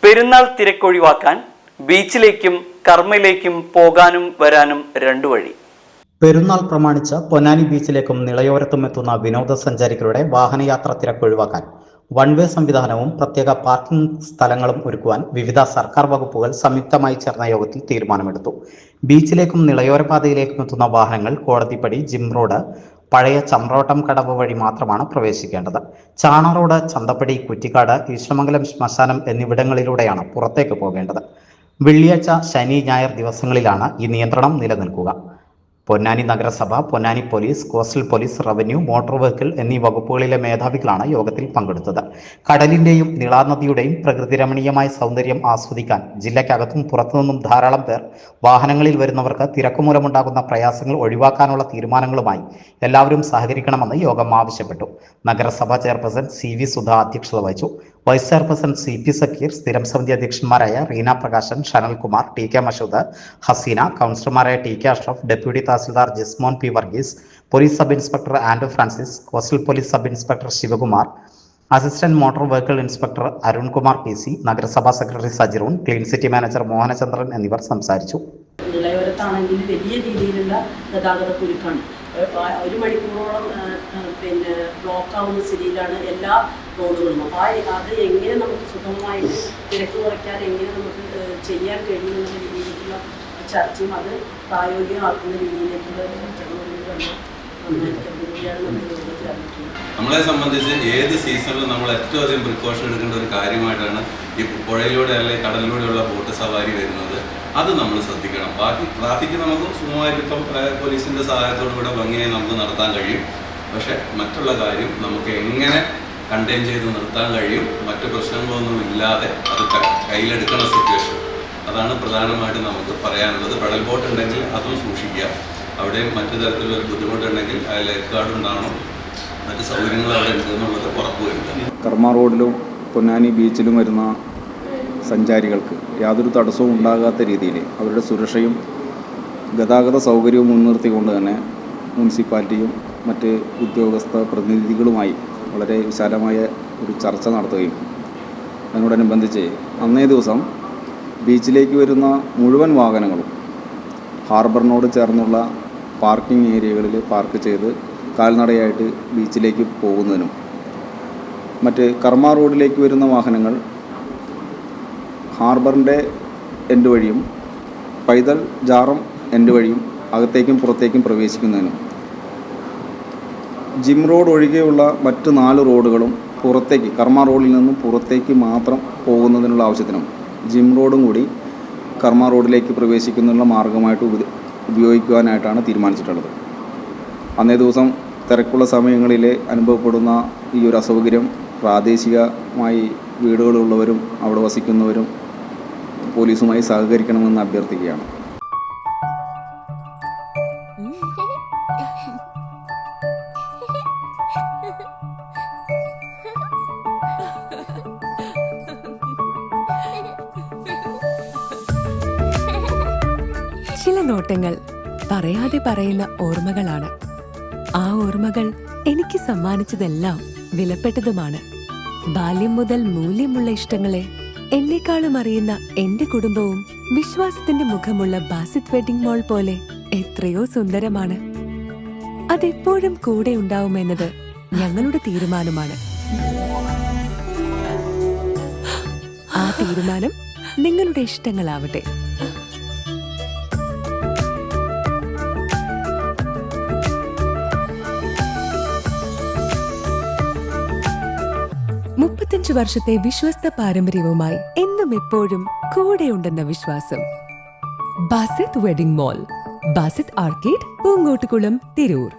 പെരുന്നാൾ തിരക്കൊഴിവാക്കാൻ ബീച്ചിലേക്കും കർമ്മയിലേക്കും പോകാനും വരാനും 2 വഴി. പെരുന്നാൾ പ്രമാണിച്ച് പൊന്നാനി ബീച്ചിലേക്കും നിളയോരത്തും എത്തുന്ന വിനോദസഞ്ചാരികളുടെ വാഹനയാത്ര തിരക്കൊഴിവാക്കാൻ വൺവേ സംവിധാനവും പ്രത്യേക പാർക്കിംഗ് സ്ഥലങ്ങളും ഒരുക്കുവാൻ വിവിധ സർക്കാർ വകുപ്പുകൾ സംയുക്തമായി ചേർന്ന യോഗത്തിൽ തീരുമാനമെടുത്തു. ബീച്ചിലേക്കും നിളയോര പാതയിലേക്കും എത്തുന്ന വാഹനങ്ങൾ കോടതിപ്പടി, ജിം റോഡ്, പഴയ ചമ്രോട്ടം കടവ് വഴി മാത്രമാണ് പ്രവേശിക്കേണ്ടത്. ചാണ റോഡ്, ചന്തപ്പടി, കുറ്റിക്കാട്, ഈശ്വരമംഗലം ശ്മശാനം എന്നിവിടങ്ങളിലൂടെയാണ് പുറത്തേക്ക് പോകേണ്ടത്. വെള്ളിയാഴ്ച, ശനി, ഞായർ ദിവസങ്ങളിലാണ് ഈ നിയന്ത്രണം നിലനിൽക്കുക. പൊന്നാനി നഗരസഭ, Ponnani police, coastal police, revenue, motor vehicle എന്നീ വകുപ്പുകളിലെ മേധാവികളാണ് യോഗത്തിൽ പങ്കെടുത്തത്. കടലിന്റെയും നിളാനദിയുടെയും പ്രകൃതിരമണീയമായ സൗന്ദര്യം ആസ്വദിക്കാൻ ജില്ലയ്ക്കകത്തും പുറത്തുനിന്നും ധാരാളം പേർ വാഹനങ്ങളിൽ വരുന്നവർക്ക് തിരക്കുമൂലമുണ്ടാകുന്ന പ്രയാസങ്ങൾ ഒഴിവാക്കാനുള്ള തീരുമാനങ്ങളുമായി എല്ലാവരും സഹകരിക്കണമെന്ന് യോഗം ആവശ്യപ്പെട്ടു. നഗരസഭാ ചെയർപേഴ്സൺ CV സുധ അധ്യക്ഷത വഹിച്ചു. വൈസ് ചെയർപേഴ്സൺ CP സക്കീർ, സ്ഥിരം സമിതി അധ്യക്ഷന്മാരായ റീന പ്രകാശൻ, ഷനൽകുമാർ, TK മഷൂദ്, ഹസീന, കൗൺസിലർമാരായ TK Ashraf, deputy tahsildar Jismon P Varghese, police sub inspector Andrew Francis, coastal police sub inspector Sivakumar, assistant motor vehicle inspector Arunkumar PC, നഗരസഭാ secretary Sajiroon, clean city manager Mohanachandran എന്നിവർ സംസാരിച്ചു. നിളയോരത്താണെങ്കിൽ വലിയ രീതിയിലുള്ള ഗതാഗത കുരുക്കാണ്. 1 മണിക്കൂറോളം ബ്ലോക്ക് ആവുന്ന സ്ഥിതിയിലാണ് എല്ലാ റോഡുകളും. അപ്പോൾ അത് എങ്ങനെ നമുക്ക് സുഗമമായിട്ട് തിരക്ക് കുറയ്ക്കാൻ എങ്ങനെ നമുക്ക് ചെയ്യാൻ കഴിയുമെന്ന രീതിയിലേക്കുള്ള ചർച്ചയും അത് പ്രായോഗികമാക്കുന്ന രീതിയിലേക്കുള്ള നമ്മളെ സംബന്ധിച്ച് ഏത് സീസണിലും നമ്മൾ ഏറ്റവും അധികം പ്രിക്കോഷൻ എടുക്കേണ്ട ഒരു കാര്യമായിട്ടാണ് ഈ പുഴയിലൂടെ അല്ലെങ്കിൽ കടലിലൂടെയുള്ള ബോട്ട് സവാരി വരുന്നത്. അത് നമ്മൾ ശ്രദ്ധിക്കണം. ബാക്കി ട്രാഫിക്ക് നമുക്ക് സുഖമായിട്ട് ഇപ്പം പോലീസിൻ്റെ സഹായത്തോടു കൂടെ ഭംഗിയായി നമുക്ക് നടത്താൻ കഴിയും. പക്ഷേ മറ്റുള്ള കാര്യം നമുക്ക് എങ്ങനെ കണ്ടെയ്ൻ ചെയ്ത് നിർത്താൻ കഴിയും, മറ്റു പ്രശ്നങ്ങളൊന്നും ഇല്ലാതെ അത് കയ്യിലെടുക്കുന്ന സിറ്റുവേഷൻ, അതാണ് പ്രധാനമായിട്ട് നമുക്ക് പറയാനുള്ളത്. പെഡൽ ബോട്ട് ഉണ്ടെങ്കിൽ അതും സൂക്ഷിക്കുക. അവിടെയും മറ്റു തരത്തിലുള്ള ബുദ്ധിമുട്ടുണ്ടെങ്കിൽ അതിൽ ലൈഫ് ഗാർഡ് ഉണ്ടാവണം, മറ്റ് സൗകര്യങ്ങൾ അവിടെ ഉണ്ട് എന്നുള്ളത് ഉറപ്പുവരുത്തുക. കർമ്മ റോഡിലും പൊന്നാനി ബീച്ചിലും വരുന്ന സഞ്ചാരികൾക്ക് യാതൊരു തടസ്സവും ഉണ്ടാകാത്ത രീതിയിൽ അവരുടെ സുരക്ഷയും ഗതാഗത സൗകര്യവും മുൻനിർത്തിക്കൊണ്ട് തന്നെ മുനിസിപ്പാലിറ്റിയും മറ്റ് ഉദ്യോഗസ്ഥ പ്രതിനിധികളുമായി വളരെ വിശാലമായ ഒരു ചർച്ച നടത്തുകയും അതിനോടനുബന്ധിച്ച് അന്നേ ദിവസം ബീച്ചിലേക്ക് വരുന്ന മുഴുവൻ വാഹനങ്ങളും ഹാർബറിനോട് ചേർന്നുള്ള പാർക്കിംഗ് ഏരിയകളിൽ പാർക്ക് ചെയ്ത് കാൽനടയായിട്ട് ബീച്ചിലേക്ക് പോകുന്നതിനും മറ്റ് കർമ്മ റോഡിലേക്ക് വരുന്ന വാഹനങ്ങൾ ഹാർബറിൻ്റെ എൻഡ് വഴിയും പൈതൽ ജാറം എൻഡ് വഴിയും അകത്തേക്കും പുറത്തേക്കും പ്രവേശിക്കുന്നതിനും ജിം റോഡ് ഒഴികെയുള്ള മറ്റ് 4 റോഡുകളും പുറത്തേക്ക് കർമ്മ റോഡിൽ നിന്നും പുറത്തേക്ക് മാത്രം പോകുന്നതിനുള്ള ആവശ്യത്തിനും ജിം റോഡും കൂടി കർമ്മ റോഡിലേക്ക് പ്രവേശിക്കുന്നതിനുള്ള മാർഗമായിട്ട് ഉപയോഗിക്കുവാനായിട്ടാണ് തീരുമാനിച്ചിട്ടുള്ളത്. അന്നേ ദിവസം തിരക്കുള്ള സമയങ്ങളിൽ അനുഭവപ്പെടുന്ന ഈ ഒരു അസൗകര്യം പ്രാദേശികമായി വീടുകളുള്ളവരും അവിടെ വസിക്കുന്നവരും പോലീസുമായി സഹകരിക്കണമെന്ന് അഭ്യർത്ഥിക്കുകയാണ്. ചില നോട്ടങ്ങൾ പറയാതെ പറയുന്ന ഓർമ്മകളാണ്. ആ ഓർമ്മകൾ എനിക്ക് സമ്മാനിച്ചതെല്ലാം വിലപ്പെട്ടതുമാണ്. ബാല്യം മുതൽ മൂല്യമുള്ള ഇഷ്ടങ്ങളെ എന്നെക്കാളും അറിയുന്ന എന്റെ കുടുംബവും വിശ്വാസത്തിന്റെ മുഖമുള്ള ബാസിത് വെഡിംഗ് മോൾ പോലെ എത്രയോ സുന്ദരമാണ്. അതെപ്പോഴും കൂടെ ഉണ്ടാവുമെന്നത് ഞങ്ങളുടെ തീരുമാനമാണ്. ആ തീരുമാനം നിങ്ങളുടെ ഇഷ്ടങ്ങളാവട്ടെ. വർഷത്തെ വിശ്വസ്ത പാരമ്പര്യവുമായി എന്നും എപ്പോഴും കൂടെയുണ്ടെന്ന വിശ്വാസം. Basith wedding mall, Basith arcade, Poongottukulam, Tirur.